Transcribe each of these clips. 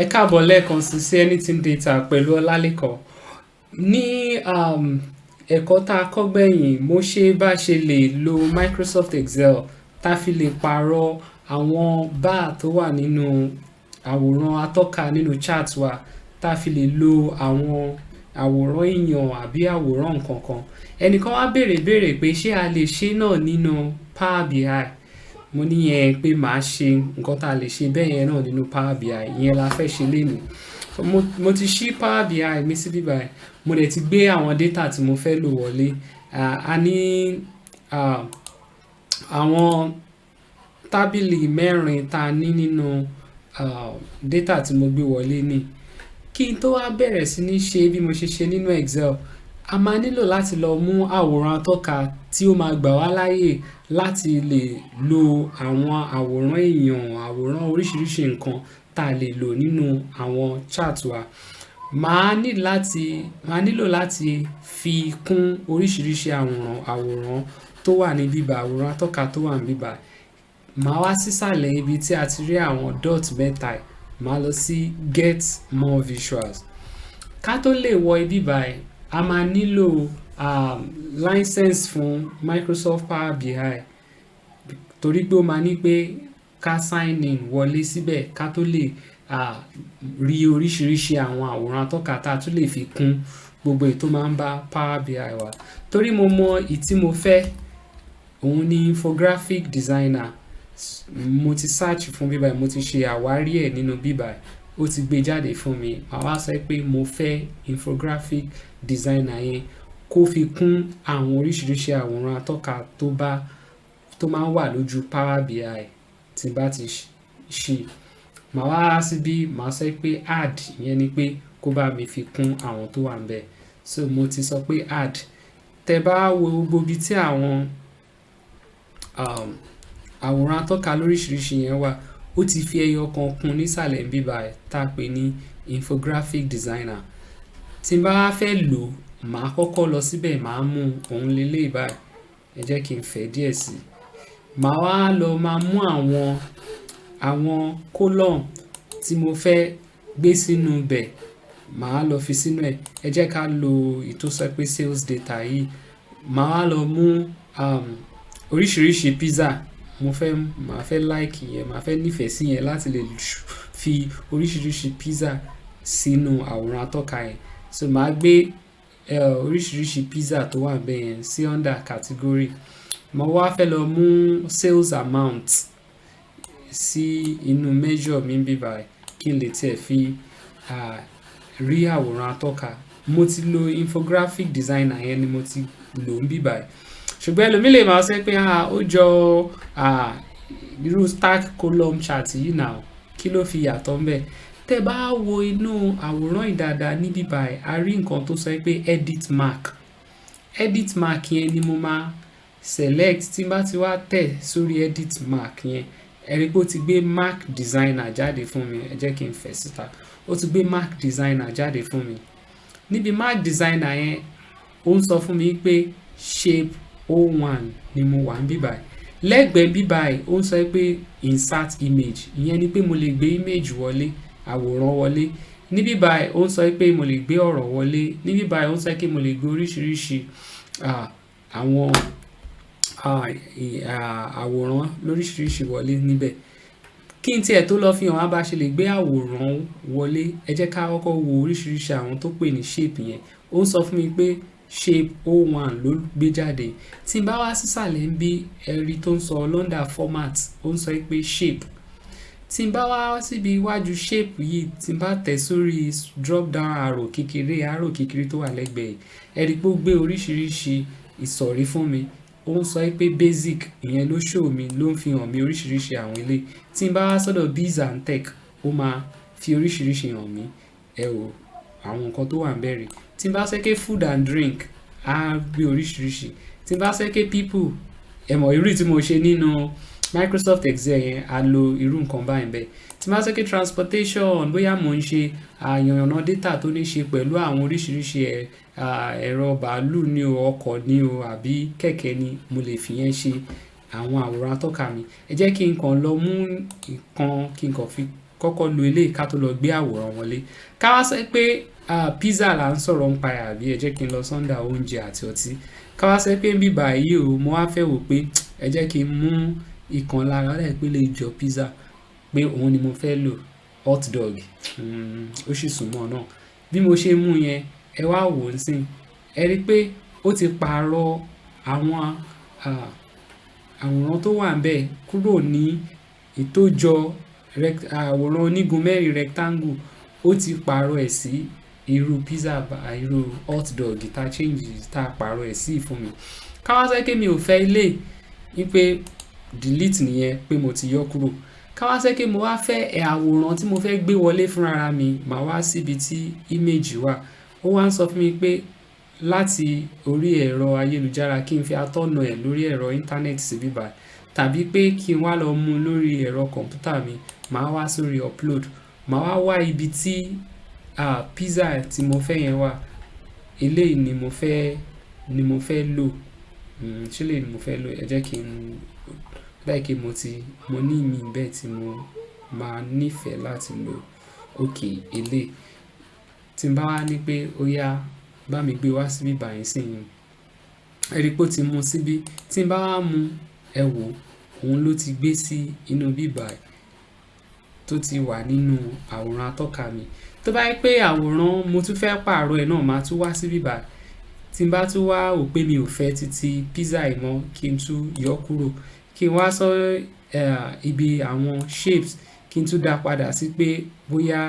Ẹ káàbọ̀ lẹ́ẹ̀kan sí Anything Data pẹ̀lú Ọlálékan. Ní ẹ̀kọ́ tá a kọ́ gbẹ̀yìn, mo ṣe bá ṣe lè lo Microsoft Excel tá fi lè pààrọ̀ àwọn bar tó wà nínú àwòrán atọ́ka nínú chart wa, tá fi lè lo àwọn àwòrán èèyàn àbí àwòrán nǹkan kan. Ẹnìkan wá béèrè pé ṣé a lè ṣe náà nínú Power BI. Mo ní yẹn pé màá ṣe nǹkan tá a lè ṣe bẹ́ẹ̀ yẹn náà nínú Power BI, ìyẹn la fẹ́ ṣe lénìí. Mo ti ṣí Power BI mi sí bíbá ẹ̀, mo dẹ̀ ti gbé àwọn data tí mo fẹ́ lò wọlé. A ní àwọn tábìlì mẹ́rin tá a ní nínú data tí mo gbé wọlé ní. Kí n tó wá bẹ̀rẹ̀ sí ní ṣe bí mo ṣe ṣe nínú Excel, a máa nílò láti lọ mú àwòrán atọ́ka tí ó máa gbà wá láyè láti lè lo àwọn àwòrán èèyàn, àwòrán oríṣiríṣi nǹkan tá a lè lò nínú àwọn chart wa. Màá nílò láti fi kún oríṣiríṣi àwòrán tó wà ní bíbá, àwòrán atọ́ka tó wà ní bíbá. Màá wá sísàlẹ̀ ibi tí a ti rí àwọn dot mẹ́ta, màá lọ sí Get More Visuals. Ká tó lè wọ ibi báyìí, a máa nílò license fún Microsoft Power BI, torí pé ó máa ní pé ká sign in wọlé síbẹ̀ ká tó lè rí oríṣiríṣi àwọn àwòrán atọ́ka tá a tún lè fi kún gbogbo èyí tó máa ń bá Power BI wa. Torí mo mọ ìtí mo fẹ́, òun ni Infographic Designer. Mo ti search fún bíbá, mo ti ṣe àwárí ẹ̀ nínú bíbá, ó ti gbé jáde fún mi. Màá wá sọ pé mo fẹ́ Infographic Designer yẹn kó fi kún àwọn oríṣiríṣi àwòrán atọ́ka tó máa ń wà lójú Power BI tí bá ti ṣí. Màá wá síbí, màá sọ pé add, ìyẹn ni pé kó bá mi fi kún àwọn tó wà ńbẹ̀. So mo ti sọ pé add. Tẹ́ bá wo gbogbo ibi tí àwọn àwòrán atọ́ka lóríṣiríṣi yẹn wà, ó ti fi ẹyọ kan kún nísàlẹ̀ bíbá tá a pè ní Infographic Designer. Tí n bá fẹ́ lò, màá kọ́kọ́ lọ síbẹ̀, màá mú òun lélẹ̀ báyìí. Ẹ jẹ́ kí n fẹ́ díẹ̀ sí i. Màá wá lọ máa mú àwọn column tí mo fẹ́ gbé sínú bẹ̀, màá lọ fi sínú ẹ̀. Ẹ jẹ́ ká lo ìtòsọ pé sales data yìí. Màá wá lọ mú oríṣiríṣi pizza. Màá fẹ́ like yẹn, màá fẹ́ nífẹ̀ẹ́ sí yẹn láti lè fi oríṣiríṣi pizza sínú àwòrán atọ́ka yẹn. So màá gbé oríṣiríṣi pizza tó wà ńbẹ̀ yẹn sí under category. Mo wá fẹ́ lọ mú sales amount sí inú measure mi bíbá kí n lè tiẹ̀ fi rí àwòrán atọ́ka. Mo ti lo Infographic Designer yẹn ni mo ti lò ń bíbá. Ṣùgbọ́n ẹlòmíì lè máa sọ pé ó jọ irú stack column chart yìí náà, kí ló fi yàtọ̀ ńbẹ̀? Tẹ́ bá wo inú àwòrán ìdàdà ní bíbá, a rí nǹkan tó sọ pé edit mark. Edit mark yẹn ni mo máa select. Tí n bá ti wá tẹ̀ sórí edit mark yẹn, ẹ rí pé ó ti gbé Mark Designer jáde fún mi. Ẹ jẹ́ kí n fẹ̀ síta. Ó ti gbé Mark Designer jáde fún mi. Níbi Mark Designer yẹn, ó ń sọ fún mi pé shape 01 ni mo wà ń bíbá. Lẹ́gbẹ̀ẹ́ bíbá ó ń sọ pé insert image, ìyẹn ni pé mo lè gbé image wọlé, àwòrán wọlé. Ní bíbá ó ń sọ pé mo lè gbé ọ̀rọ̀ wọlé. Ní bíbá ó ń sọ pé mo lè gbé oríṣiríṣi àwọn àwòrán lóríṣiríṣi wọlé níbẹ̀. Kí n tiẹ̀ tó lọ fi hàn wá bá ṣe lè gbé àwòrán wọlé, ẹ jẹ́ ká kọ́kọ́ wo oríṣiríṣi àwọn tó pè ní shape yẹn. Ó ń sọ fún mi pé shape 01 ló gbé jáde. Tí n bá wá sísàlẹ̀ ń bí ẹ̀rí tó ń sọ under format, ó ń sọ pé shape. Tí n bá wá síbi iwájú shape yìí, tí n bá tẹ̀ sórí drop down arrow kékeré tó wà lẹ́gbẹ̀ẹ́, ẹ rí pé ó gbé oríṣiríṣi ìsọ̀rí fún mi. Ó ń sọ pé basic, ìyẹn ló show mi, ló ń fi hàn mi oríṣiríṣi àwọn ilé. Tí n bá wá sọ́dọ̀ biz and tech, ó máa fi oríṣiríṣi hàn mi. Ẹ wò àwọn nǹkan tó wà ń bẹ̀rẹ̀. Tí n bá sọ pé food and drink, á gbé oríṣiríṣi. Tí n bá sọ pé people, ẹ mọ̀ irú tí mo ṣe nínú Microsoft Excel yẹn, a lo irú nǹkan báyìí bẹ́ẹ̀. Tí n bá sọ pé transportation, bóyá mò ń ṣe àyànnà data tó ní ṣe pẹ̀lú àwọn oríṣiríṣi ẹ̀rọ bàálù ní o, ọkọ̀ ní o àbí kẹ̀kẹ́ ni, mo lè fi yẹn ṣe àwọn àwòrán atọ́ka mi. Ẹ jẹ́ kí n kàn lọ mú nǹkan kí n kàn fi kọ́kọ́ lo eléyìí ká tó lọ gbé àwòrán wọlé. Ká wá sọ pé pizza là ń sọ̀rọ̀ ń pa àbí ẹ jẹ́ kí n lọ sọ́ndà oúnjẹ àti ọtí. Ká wá sọ pé ń bíbà yìí o mo wá fẹ́ wò pé ẹ jẹ́ kí n mú ìkan lára ó dẹ̀ pé lè jọ pizza pé òun ni mo fẹ́ lò hot dog ó sì súnmọ́ náà. Bí mo ṣe mú yẹn ẹ wá wò ó sìn ẹ rí pé ó ti pààrọ̀ àwọn àwòrán tó wà ńbẹ̀ kúrò ní ìtójọ àwòrán onígun mẹ́rin rectangle ó ti pààrọ̀ ẹ̀ sí irú pizza irú hot dog tá pààrọ̀ ẹ̀ sí fún mi. Ká wá sọ pé mi ò fẹ́ ilé wípé delete nìyẹn pé mo ti yọ kúrò. Ká wá sọ pé mo wá fẹ́ àwòrán tí mo fẹ́ gbé wọlé fúnra mi màá wá síbi tí image wà. Ó wá ń sọ fún mi pé láti orí ẹ̀rọ ayélujára kí n fi atọ́nà ẹ̀ lórí ẹ̀rọ íńtánẹ́ẹ̀tì sí bíbá tàbí pé kí n wá lọ mú lórí ẹ̀rọ kọ̀ǹpútà mi màá wá sórí upload màá wá wá ibi tí pizza tí mo fẹ́ yẹn wà eléyìí ni mo fẹ́ lò ṣé lè ni mo fẹ́ lò ẹ jẹ́ kí n láìké mo ní mi bẹ́ẹ̀ tí mo máa nífẹ̀ẹ́ láti lò eléyìí tí n bá wá ní pé ó yá bá mi gbé wá síbí báyìí sìn ẹ rí pé ó ti mú síbí tí n bá wá mú ẹ wò òun ló ti gbé sí inú bíbá tó ti wà nínú àwòrán atọ́ka mi. Tó bá yẹ pé àwòrán mo tún fẹ́ pààrọ̀ ẹ̀ náà máa tún wá sí bíbá tí n bá tún wá wò pé mi ò fẹ́ títí pizza yìí mọ́ kí n tún yọ kúrò kí n wá sọ ibi àwọn shapes kí n tún dá padà sí pé bóyá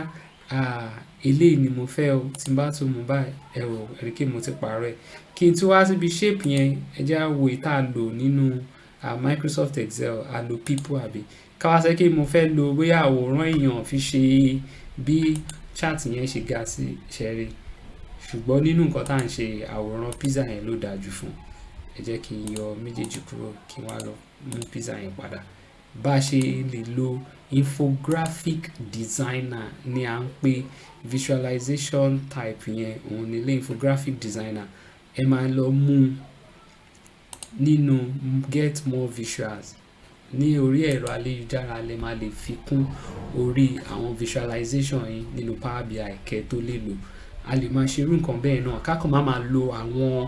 eléyìí ni mo fẹ́ o tí n bá tún mú báyìí ẹ wò rí kí mo ti pààrọ̀ ẹ̀ kí n tún wá síbi shape yẹn ẹ jẹ́ á wo ìta lò nínú Microsoft Excel a lo people àbí ká wá sọ pé mo fẹ́ lo bóyá àwòrán èèyàn fi ṣe bí chart yẹn ṣe ga sí ṣẹ́rí ṣùgbọ́n nínú nǹkan tá à ń ṣe àwòrán pizza yẹn ló dáa jù fún ẹ jẹ́ kí n yọ méjèèjì kúrò kí n wá lọ mú pizza yẹn padà. Bá a ṣe lè lo infographic designer ni à ń pè visualization type yẹn òun nílé infographic designer ẹ máa lọ mú nínú get more visuals ní orí ẹ̀rọ ayélujára lè máa lè fi kún orí àwọn visualization yìí nínú Power BI kẹ́ tó lè lò a lè máa ṣe irú nǹkan bẹ́ẹ̀ náà kákan máa lo àwọn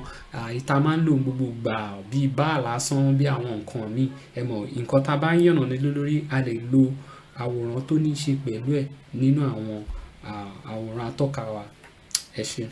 ìta máa ń lò gbogbo gbà bíi bá lásán bí àwọn nǹkan míì ẹ mọ̀ nǹkan tá a bá ń yànnà nílò lórí a lè lo àwòrán tó ní í ṣe pẹ̀lú ẹ̀ nínú àwọn àwòrán atọ́ka wa ẹ ṣé.